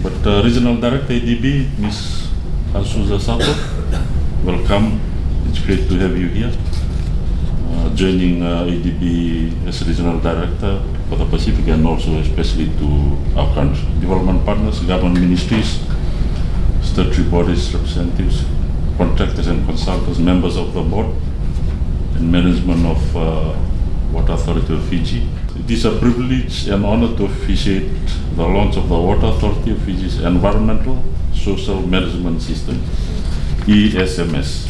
But Regional Director ADB, Ms. Asuza Sato, welcome. It's great to have you here. Joining ADB as Regional Director for the Pacific, and also especially to our country. Development partners, government ministries, statutory bodies, representatives, contractors and consultants, members of the board, and management of Water Authority of Fiji. It is a privilege and honor to officiate the launch of the Water Authority of Fiji's Environmental Social Management System, ESMS.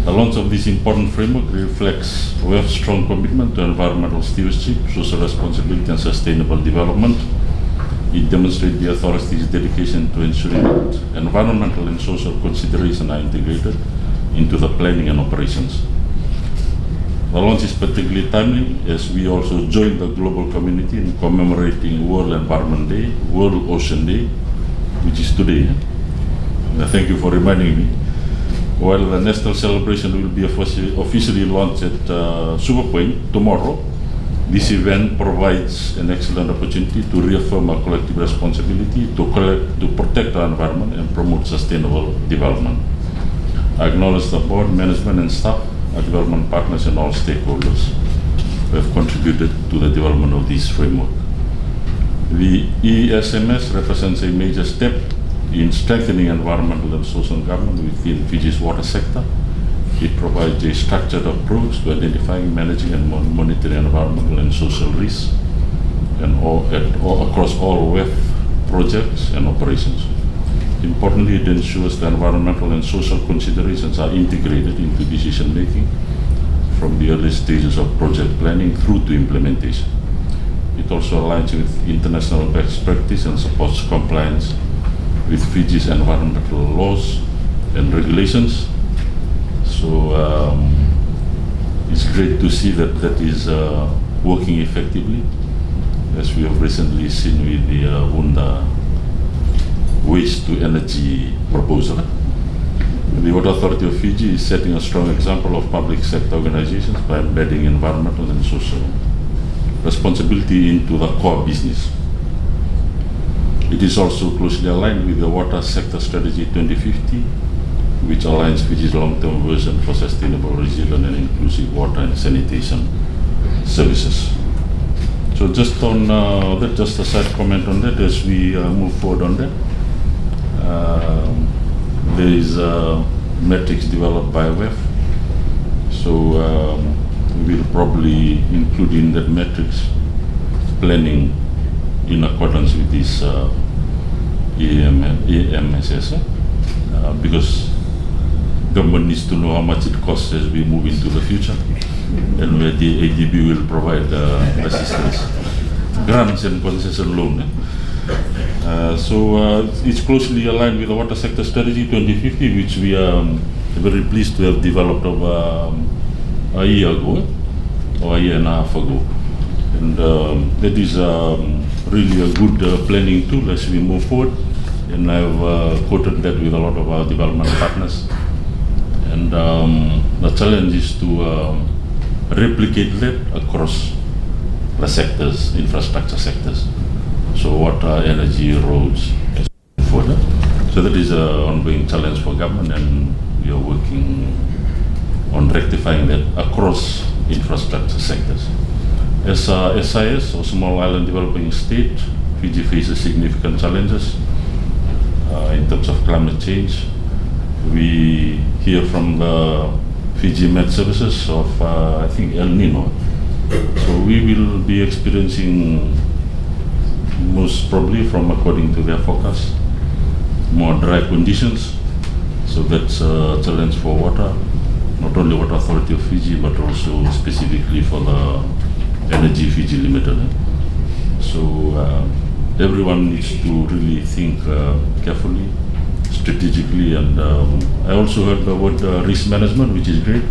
The launch of this important framework reflects WAF's strong commitment to environmental stewardship, social responsibility and sustainable development. It demonstrates the authority's dedication to ensuring that environmental and social considerations are integrated into the planning and operations. The launch is particularly timely as we also join the global community in commemorating World Environment Day, World Ocean Day, which is today. Thank you for reminding me. While the national celebration will be officially launched at Super Point tomorrow, this event provides an excellent opportunity to reaffirm our collective responsibility to protect our environment and promote sustainable development. I acknowledge the board, management and staff, our development partners and all stakeholders who have contributed to the development of this framework. The ESMS represents a major step in strengthening environmental and social government within Fiji's water sector. It provides a structured approach to identifying, managing and monitoring environmental and social risks and across all WAF projects and operations. Importantly, it ensures the environmental and social considerations are integrated into decision making from the early stages of project planning through to implementation. It also aligns with international best practice and supports compliance with Fiji's environmental laws and regulations. So it's great to see that that is working effectively, as we have recently seen with the WUNDA waste to energy proposal. The Water Authority of Fiji is setting a strong example of public sector organizations by embedding environmental and social responsibility into the core business. It is also closely aligned with the Water Sector Strategy 2050, which aligns Fiji's long-term vision for sustainable, resilient and inclusive water and sanitation services. So just on that, just a side comment on that as we move forward on that. There is a metrics developed by WAF, so we will probably include in that metrics planning in accordance with this EMSS, because government needs to know how much it costs as we move into the future, and where the ADB will provide assistance, grants and concession loan. So it's closely aligned with the Water Sector Strategy 2050, which we are very pleased to have developed over a year ago, or a year and a half ago. And that is really a good planning tool as we move forward. And I've quoted that with a lot of our development partners. And the challenge is to replicate that across the sectors, infrastructure sectors. So water, energy, roads, and further. So that is an ongoing challenge for government, and we are working on rectifying that across infrastructure sectors. As SIS, or Small Island Developing State, Fiji faces significant challenges in terms of climate change. We hear from the Fiji Met Services of, I think, El Nino. So we will be experiencing, most probably from according to their forecast, more dry conditions. So that's a challenge for water, not only Water Authority of Fiji, but also specifically for the Energy Fiji Limited. So everyone needs to really think carefully, strategically, and I also heard the word risk management, which is great,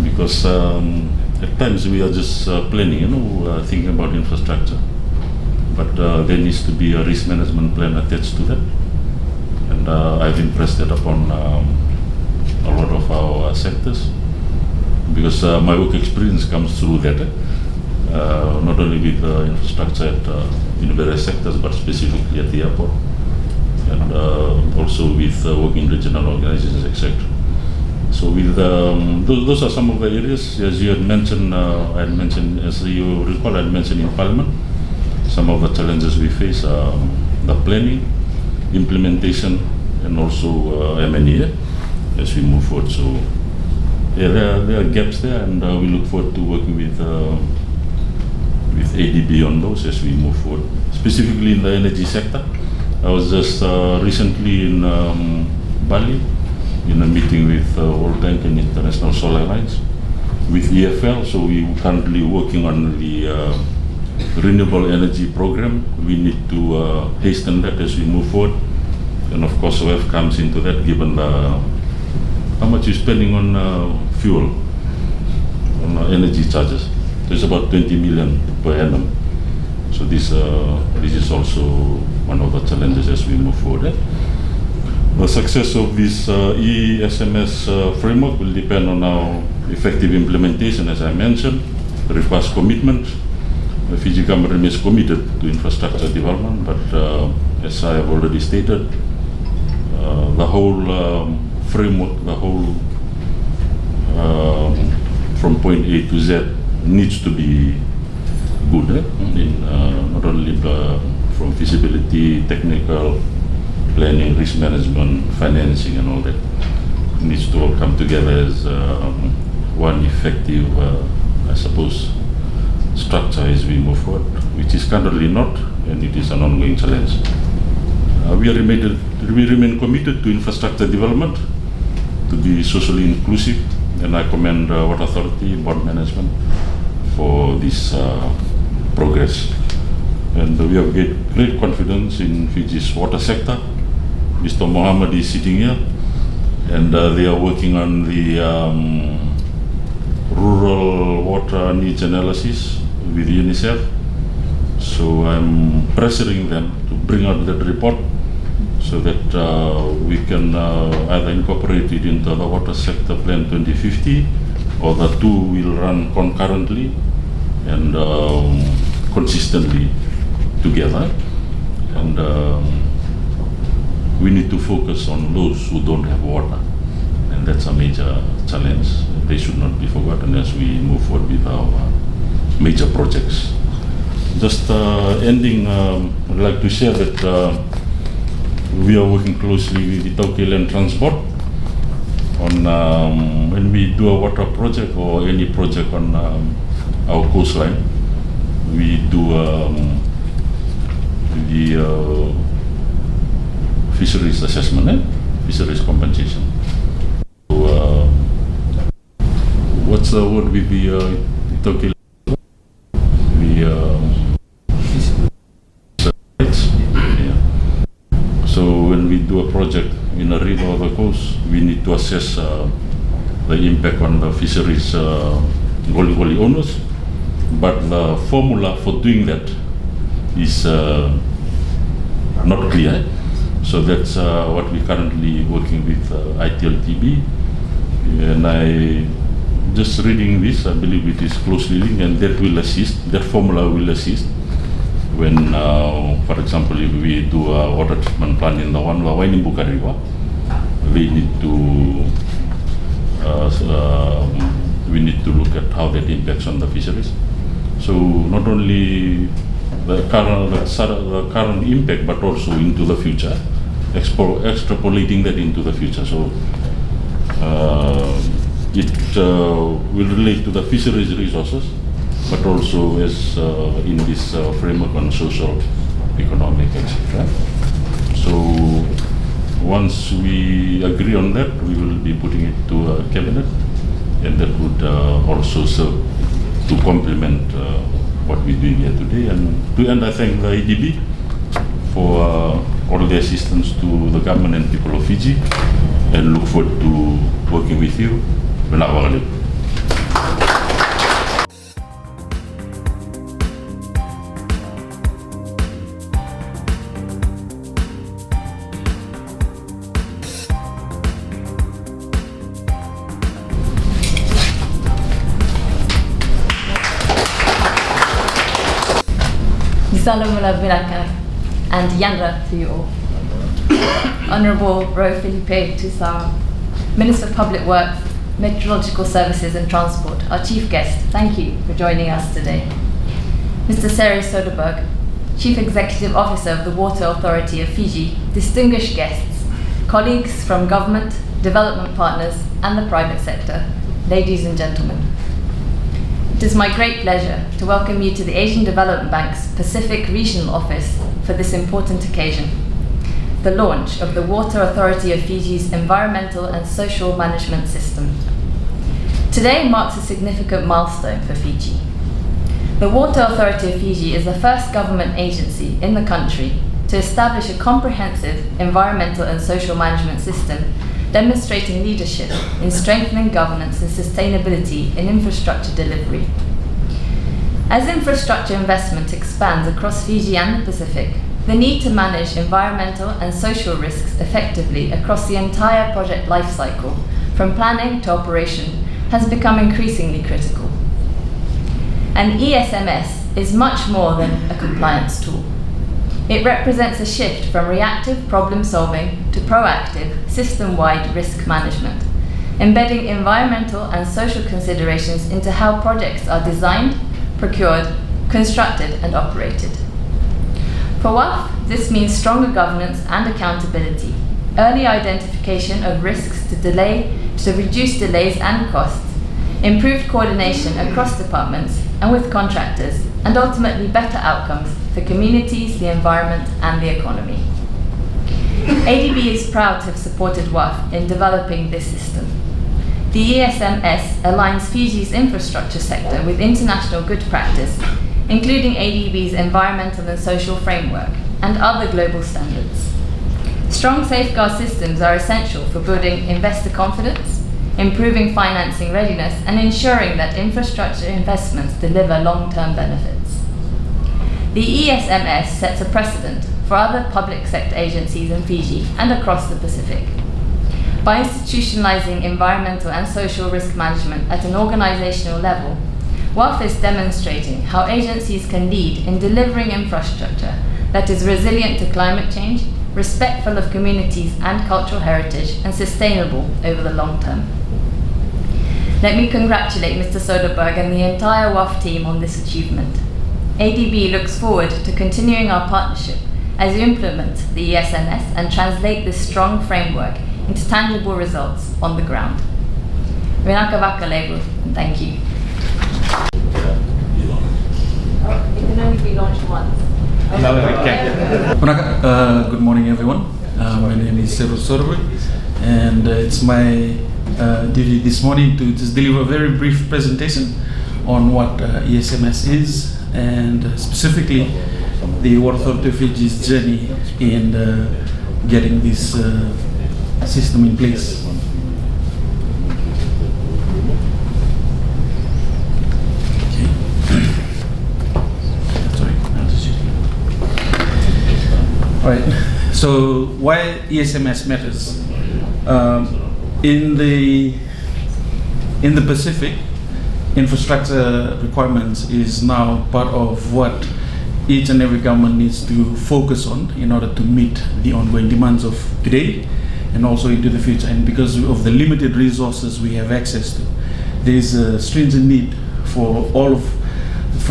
because at times we are just planning, thinking about infrastructure, but there needs to be a risk management plan attached to that, and I've impressed that upon a lot of our sectors, because my work experience comes through that. not only with infrastructure in various sectors, but specifically at the airport, and also with working regional organizations, etc. So with those are some of the areas, as you had mentioned, as you recall, I had mentioned in Parliament, some of the challenges we face are the planning, implementation, and also M&E as we move forward. So yeah, there are gaps there, and we look forward to working with ADB on those as we move forward. Specifically in the energy sector, I was just recently in Bali in a meeting with World Bank and International Solar Alliance with EFL. So we currently working on the renewable energy program. We need to hasten that as we move forward, and of course WAF comes into that, given how much you're spending on fuel, on energy charges. So it's about 20 million per annum. So this is also one of the challenges as we move forward. The success of this ESMS framework will depend on our effective implementation, as I mentioned. It requires commitment. The Fiji government remains committed to infrastructure development, but as I have already stated, the whole framework, the whole from point A to Z needs to be good, not only from feasibility, technical, planning, risk management, financing, and all that. It needs to all come together as one effective, I suppose, structure as we move forward, which is currently not, and it is an ongoing challenge. We remain committed to infrastructure development, to be socially inclusive, and I commend Water Authority, board management for this progress. And we have great confidence in Fiji's water sector. Mr. Mohammed is sitting here, and they are working on the rural water needs analysis with UNICEF. So I'm pressuring them to bring out that report so that we can either incorporate it into the Water Sector Plan 2050, or the two will run concurrently and consistently together. And we need to focus on those who don't have water, and that's a major challenge. They should not be forgotten as we move forward with our major projects. Just ending, I'd like to share that we are working closely with the Tauke Land Transport on when we do a water project or any project on our coastline. We do the fisheries assessment, fisheries compensation. So, what's the word with the Tauke? So when we do a project in a river or the coast, we need to assess the impact on the fisheries goli owners. But the formula for doing that is not clear. So that's what we're currently working with ITLTB. And I just reading this, I believe it is closely linked, and that will assist, that formula will assist when, for example, if we do a water treatment plant in the Wainimbuka River, we need to look at how that impacts on the fisheries. So not only the current impact, but also into the future, extrapolating that into the future. So it will relate to the fisheries resources, but also as in this framework on social, economic, etc. So once we agree on that, we will be putting it to a cabinet, and that would also serve to complement what we're doing here today. And to end, I thank the ADB for all the assistance to the government and people of Fiji, and look forward to working with you. Tuisawau Binaka, and Yandra to you all. Honourable Ro Felipe Tuisawau, Minister of Public Works, Meteorological Services and Transport, our chief guest, thank you for joining us today. Mr. Seri Soderberg, Chief Executive Officer of the Water Authority of Fiji, distinguished guests, colleagues from government, development partners and the private sector, ladies and gentlemen. It is my great pleasure to welcome you to the Asian Development Bank's Pacific Regional Office for this important occasion, the launch of the Water Authority of Fiji's Environmental and Social Management System. Today marks a significant milestone for Fiji. The Water Authority of Fiji is the first government agency in the country to establish a comprehensive environmental and social management system demonstrating leadership in strengthening governance and sustainability in infrastructure delivery. As infrastructure investment expands across Fiji and the Pacific, the need to manage environmental and social risks effectively across the entire project lifecycle, from planning to operation, has become increasingly critical. An ESMS is much more than a compliance tool. It represents a shift from reactive problem solving to proactive, system-wide risk management, embedding environmental and social considerations into how projects are designed, procured, constructed and operated. For WAF, this means stronger governance and accountability, early identification of risks to reduce delays and costs, improved coordination across departments and with contractors, and ultimately better outcomes for communities, the environment and the economy. ADB is proud to have supported WAF in developing this system. The ESMS aligns Fiji's infrastructure sector with international good practice, including ADB's environmental and social framework and other global standards. Strong safeguard systems are essential for building investor confidence, improving financing readiness, and ensuring that infrastructure investments deliver long-term benefits. The ESMS sets a precedent for other public sector agencies in Fiji and across the Pacific. By institutionalizing environmental and social risk management at an organizational level, WAF is demonstrating how agencies can lead in delivering infrastructure that is resilient to climate change, respectful of communities and cultural heritage, and sustainable over the long term. Let me congratulate Mr. Soderberg and the entire WAF team on this achievement. ADB looks forward to continuing our partnership as we implement the ESMS and translate this strong framework into tangible results on the ground. Vinaka Vakalegu, and thank you. It can only be launched once. Good morning, everyone. My name is Seri Soderberg, and it's my duty this morning to just deliver a very brief presentation on what ESMS is, and specifically the Water Authority of Fiji's journey in getting this system in place. Right. So why ESMS matters? In the Pacific, infrastructure requirements is now part of what each and every government needs to focus on in order to meet the ongoing demands of today and also into the future. And because of the limited resources we have access to, there is a stringent need for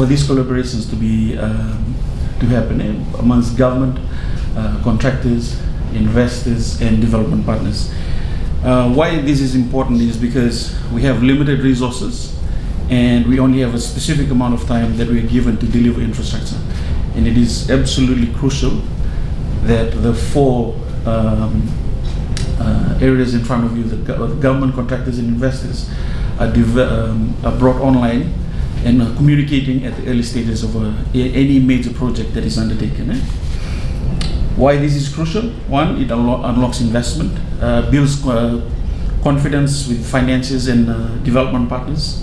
these collaborations to be to happen amongst government, contractors, investors, and development partners. Why this is important is because we have limited resources and we only have a specific amount of time that we are given to deliver infrastructure. And it is absolutely crucial that the four areas in front of you, the government, contractors, and investors, are brought online and are communicating at the early stages of any major project that is undertaken. Why this is crucial? One, it unlocks investment, builds confidence with financiers and development partners,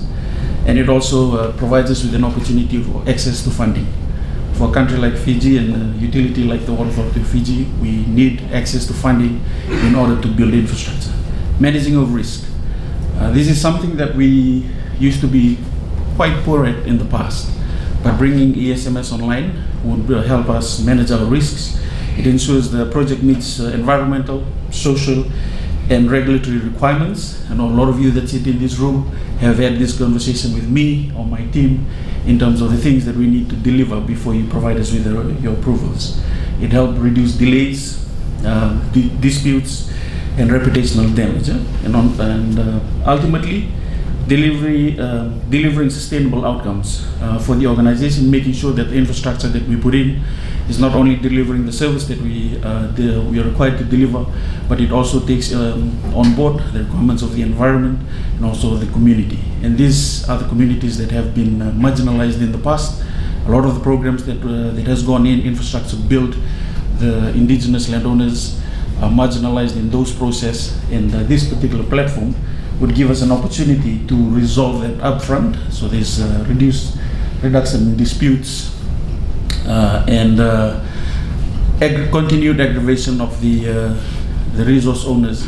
and it also provides us with an opportunity for access to funding. For a country like Fiji and a utility like the Water Authority of Fiji, we need access to funding in order to build infrastructure. Managing of risk. This is something that we used to be quite poor at in the past. But bringing ESMS online would help us manage our risks. It ensures the project meets environmental, social, and regulatory requirements. I know a lot of you that sit in this room have had this conversation with me or my team in terms of the things that we need to deliver before you provide us with your approvals. It helped reduce delays, disputes, and reputational damage, and ultimately delivering sustainable outcomes for the organization, making sure that the infrastructure that we put in is not only delivering the service that we are required to deliver, but it also takes on board the requirements of the environment and also the community. And these are the communities that have been marginalized in the past. A lot of the programs that has gone in, infrastructure built, the indigenous landowners are marginalized in those processes, and this particular platform would give us an opportunity to resolve that upfront. So there's reduction in disputes and continued aggravation of the resource owners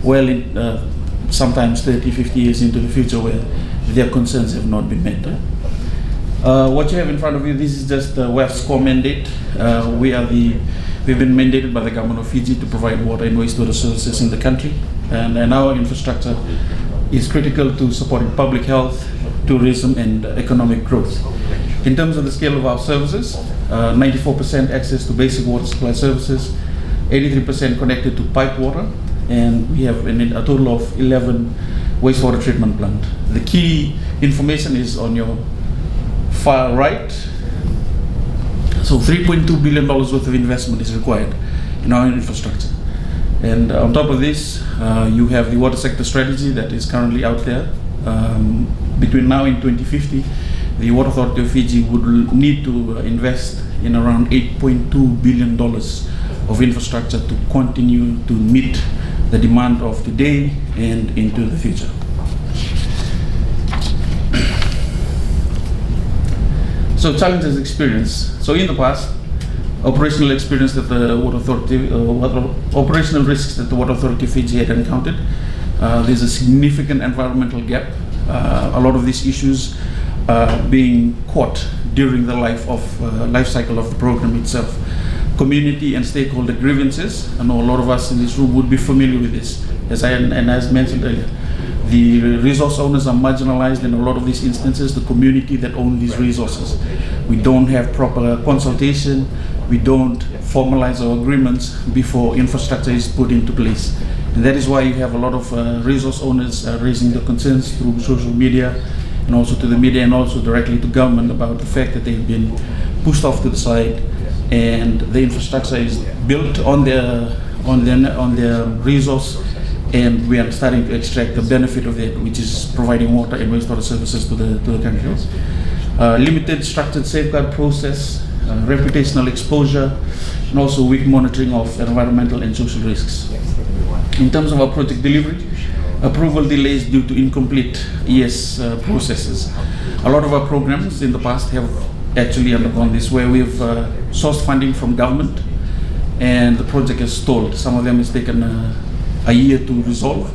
well in sometimes 30, 50 years into the future where their concerns have not been met. What you have in front of you, this is just the WAF's core mandate. We've been mandated by the government of Fiji to provide water and wastewater services in the country, and our infrastructure is critical to supporting public health, tourism, and economic growth. In terms of the scale of our services, 94% access to basic water supply services, 83% connected to pipe water, and we have a total of 11 wastewater treatment plants. The key information is on your far right. So $3.2 billion worth of investment is required in our infrastructure. And on top of this, you have the water sector strategy that is currently out there. Between now and 2050, the Water Authority of Fiji would need to invest in around $8.2 billion of infrastructure to continue to meet the demand of today and into the future. So challenges experience. So in the past, operational experience that the Water Authority, operational risks that the Water Authority of Fiji had encountered. There's a significant environmental gap. A lot of these issues being caught during the life cycle of the program itself. Community and stakeholder grievances. I know a lot of us in this room would be familiar with this, as mentioned earlier. The resource owners are marginalized in a lot of these instances, the community that own these resources. We don't have proper consultation, we don't formalize our agreements before infrastructure is put into place. And that is why you have a lot of resource owners raising their concerns through social media and also to the media and also directly to government about the fact that they've been pushed off to the side and the infrastructure is built on their resource, and we are starting to extract the benefit of it, which is providing water and wastewater services to the countries. Limited structured safeguard process, reputational exposure, and also weak monitoring of environmental and social risks. In terms of our project delivery, approval delays due to incomplete ES processes. A lot of our programs in the past have actually undergone this, where we've sourced funding from government and the project is stalled. Some of them has taken a year to resolve,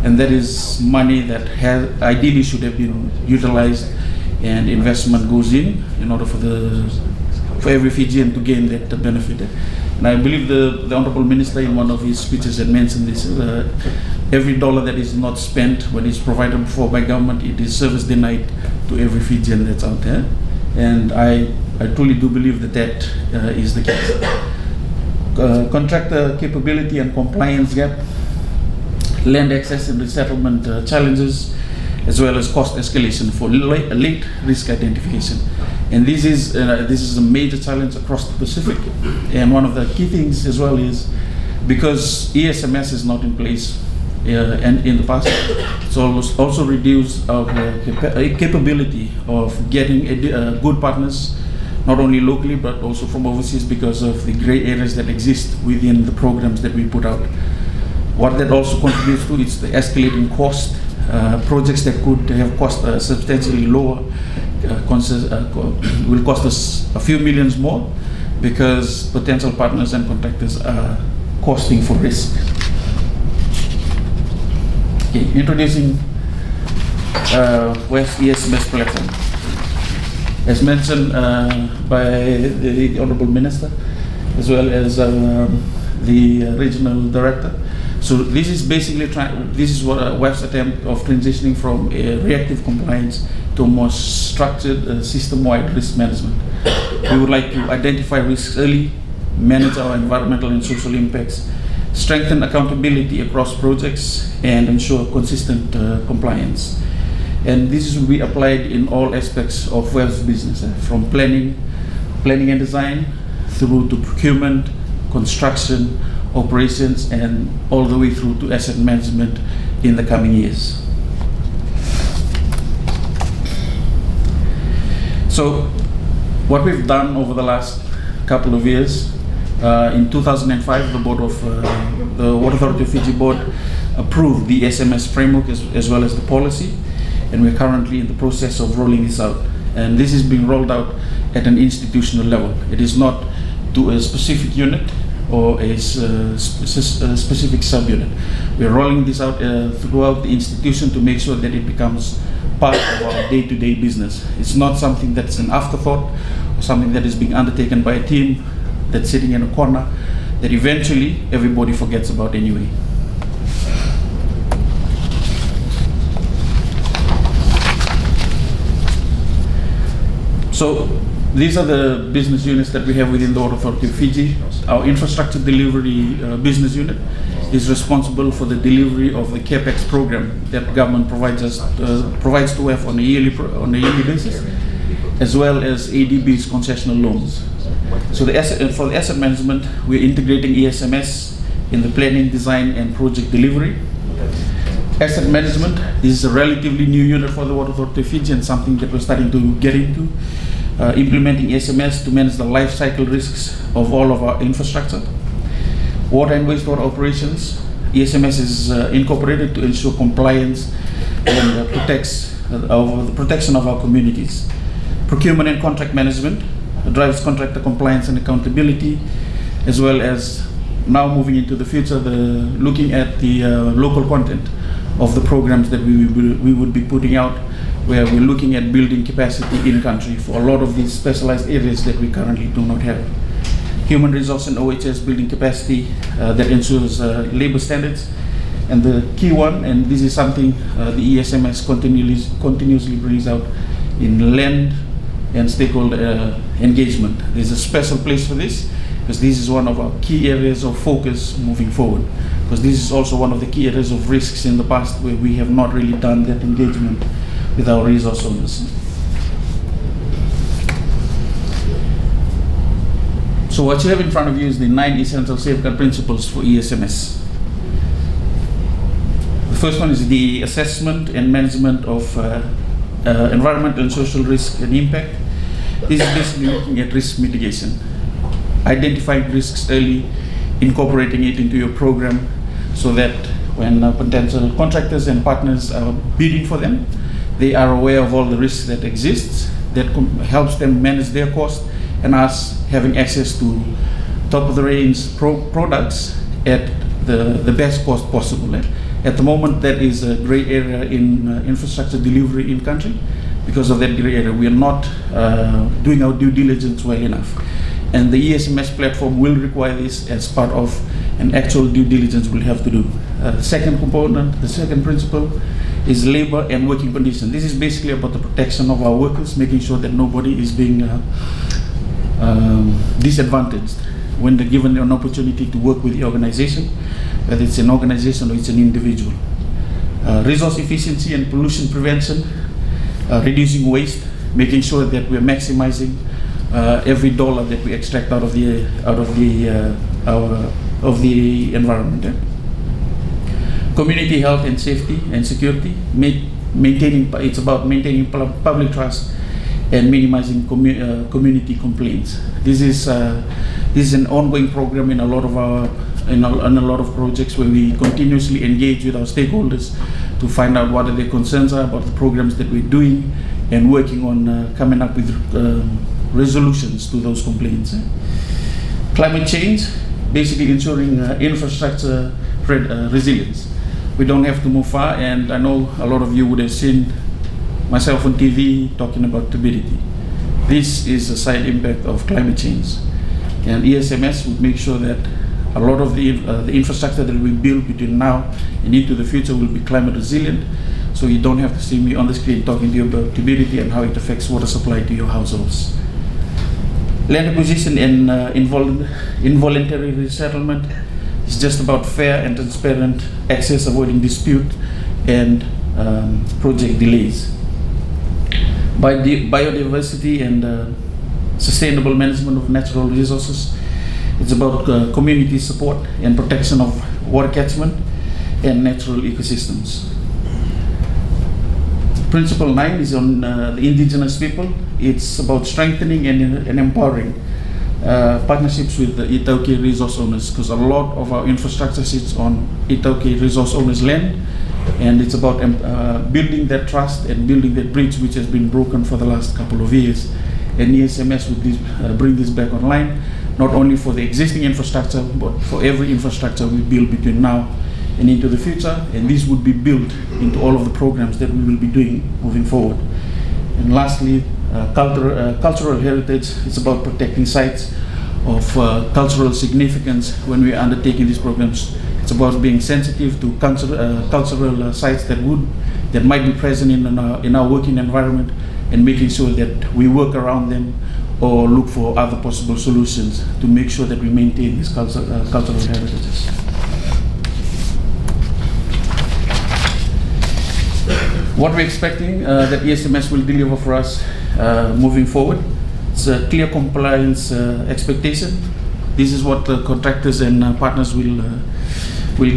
and that is money that ideally should have been utilized and investment goes in order for every Fijian to gain that benefit. And I believe the Honorable Minister in one of his speeches had mentioned this, every dollar that is not spent when it's provided for by government, it is service denied to every Fijian that's out there. And I truly do believe that is the case. Contractor capability and compliance gap, land access and resettlement challenges, as well as cost escalation for late risk identification. And this is a major challenge across the Pacific. And one of the key things as well is because ESMS is not in place and in the past, it's also reduced our capability of getting good partners, not only locally but also from overseas, because of the gray areas that exist within the programs that we put out. What that also contributes to is the escalating cost. Projects that could have cost substantially lower will cost us a few millions more because potential partners and contractors are costing for risk. Okay, introducing WAF ESMS platform. As mentioned by the Honorable Minister, as well as the Regional Director. So this is basically this is what WAF's attempt of transitioning from a reactive compliance to a more structured system-wide risk management. We would like to identify risks early, manage our environmental and social impacts, strengthen accountability across projects, and ensure consistent compliance. And this will be applied in all aspects of WAF's business, from planning and design, through to procurement, construction, operations, and all the way through to asset management in the coming years. So what we've done over the last couple of years, in 2005, the board of the Water Authority of Fiji board approved the SMS framework as well as the policy, and we're currently in the process of rolling this out. And this is being rolled out at an institutional level. It is not to a specific unit or a specific subunit. We're rolling this out throughout the institution to make sure that it becomes part of our day-to-day business. It's not something that's an afterthought or something that is being undertaken by a team that's sitting in a corner that eventually everybody forgets about anyway. So these are the business units that we have within the Water Authority of Fiji. Our infrastructure delivery business unit is responsible for the delivery of the CAPEX program that government provides to WAF on a yearly basis, as well as ADB's concessional loans. So for the asset management, we're integrating ESMS in the planning, design, and project delivery. Asset management, this is a relatively new unit for the Water Authority of Fiji and something that we're starting to get into. Implementing SMS to manage the life cycle risks of all of our infrastructure. Water and wastewater operations, ESMS is incorporated to ensure compliance and the protection of our communities. Procurement and contract management drives contractor compliance and accountability, as well as now moving into the future, looking at the local content of the programs that we would be putting out, where we're looking at building capacity in country for a lot of these specialized areas that we currently do not have. Human resource and OHS building capacity that ensures labor standards. And the key one, and this is something the ESMS continuously brings out, in land and stakeholder engagement. There's a special place for this, because this is one of our key areas of focus moving forward. Because this is also one of the key areas of risks in the past where we have not really done that engagement with our resource owners. So what you have in front of you is the 9 essential safeguard principles for ESMS. The first one is the assessment and management of environmental and social risk and impact. This is basically looking at risk mitigation, identifying risks early, incorporating it into your program so that when potential contractors and partners are bidding for them, they are aware of all the risks that exists, that helps them manage their cost, and us having access to top of the range products at the best cost possible. At the moment, that is a gray area in infrastructure delivery in country. Because of that gray area, we are not doing our due diligence well enough. And the ESMS platform will require this as part of an actual due diligence we'll have to do. The second component, the second principle, is labor and working conditions. This is basically about the protection of our workers, making sure that nobody is being disadvantaged when they're given an opportunity to work with the organization, whether it's an organization or it's an individual. Resource efficiency and pollution prevention, reducing waste, making sure that we're maximizing every dollar that we extract out of the environment. Community health and safety and security, it's about maintaining public trust and minimizing community complaints. This is an ongoing program in a lot of projects where we continuously engage with our stakeholders to find out what their concerns are about the programs that we're doing and working on coming up with resolutions to those complaints. Climate change, basically ensuring infrastructure resilience. We don't have to move far, and I know a lot of you would have seen myself on TV talking about turbidity. This is a side impact of climate change, and ESMS would make sure that a lot of the infrastructure that we build between now and into the future will be climate resilient, so you don't have to see me on the screen talking to you about turbidity and how it affects water supply to your households. Land acquisition and involuntary resettlement is just about fair and transparent access, avoiding dispute and project delays. Biodiversity and sustainable management of natural resources. It's about community support and protection of water catchment and natural ecosystems. Principle 9 is on the indigenous people. It's about strengthening and empowering partnerships with the Itauki resource owners, because a lot of our infrastructure sits on Itauki resource owners' land, and it's about building that trust and building that bridge which has been broken for the last couple of years. And ESMS would bring this back online, not only for the existing infrastructure, but for every infrastructure we build between now and into the future, and this would be built into all of the programs that we will be doing moving forward. And lastly, cultural heritage is about protecting sites of cultural significance when we are undertaking these programs. It's about being sensitive to cultural sites that might be present in our working environment, and making sure that we work around them or look for other possible solutions to make sure that we maintain these cultural heritages. What we're expecting that ESMS will deliver for us moving forward, it's a clear compliance expectation. This is what the contractors and partners will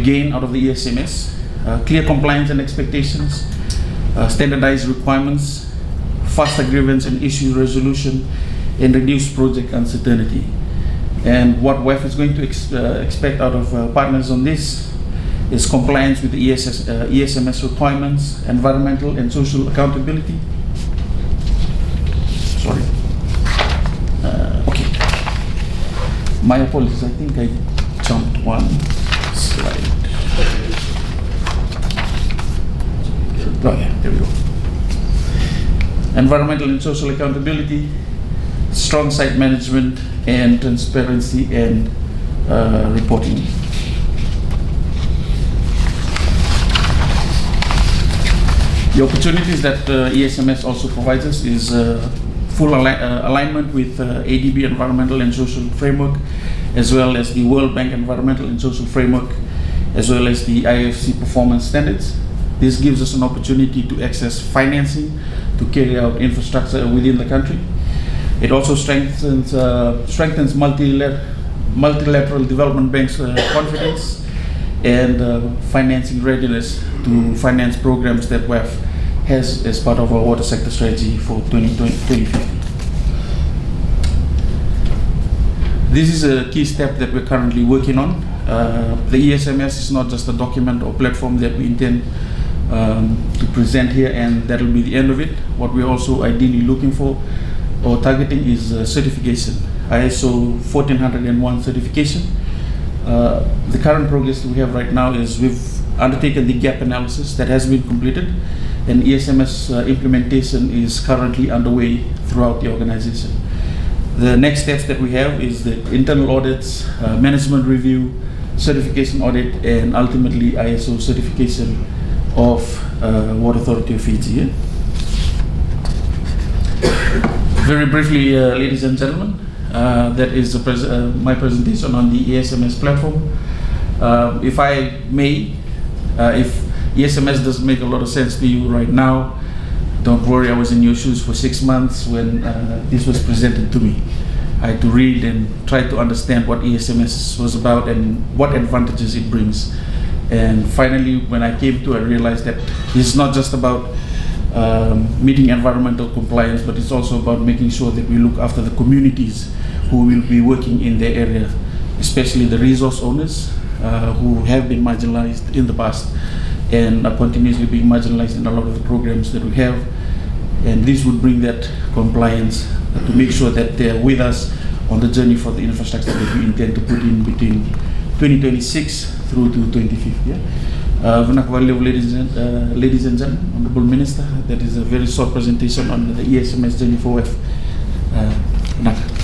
gain out of the ESMS. Clear compliance and expectations, standardized requirements, faster grievance and issue resolution, and reduce project uncertainty. And what WAF is going to expect out of partners on this is compliance with the ESMS requirements, environmental and social accountability. Sorry. Okay. My apologies, I think I jumped one slide. Oh yeah, there we go. Environmental and social accountability, strong site management, and transparency and reporting. The opportunities that ESMS also provides us is full alignment with ADB Environmental and Social Framework, as well as the World Bank Environmental and Social Framework, as well as the IFC performance standards. This gives us an opportunity to access financing to carry out infrastructure within the country. It also strengthens multilateral development banks' confidence and financing readiness to finance programs that WAF has as part of our water sector strategy for 2050. This is a key step that we're currently working on. The ESMS is not just a document or platform that we intend to present here and that'll be the end of it. What we're also ideally looking for or targeting is certification, ISO 14001 certification. The current progress that we have right now is we've undertaken the gap analysis that has been completed, and ESMS implementation is currently underway throughout the organization. The next steps that we have is the internal audits, management review, certification audit, and ultimately ISO certification of Water Authority of Fiji. Yeah? Very briefly, ladies and gentlemen, that is my presentation on the ESMS platform. If I may, if ESMS doesn't make a lot of sense to you right now, don't worry, I was in your shoes for 6 months when this was presented to me. I had to read and try to understand what ESMS was about and what advantages it brings. And finally, when I came to, I realized that it's not just about meeting environmental compliance, but it's also about making sure that we look after the communities who will be working in their area, especially the resource owners who have been marginalized in the past and are continuously being marginalized in a lot of the programs that we have. And this would bring that compliance to make sure that they're with us on the journey for the infrastructure that we intend to put in between 2026 through to 2050. Ladies and gentlemen, Honorable Minister, that is a very short presentation on the ESMS journey for WAF. Naka.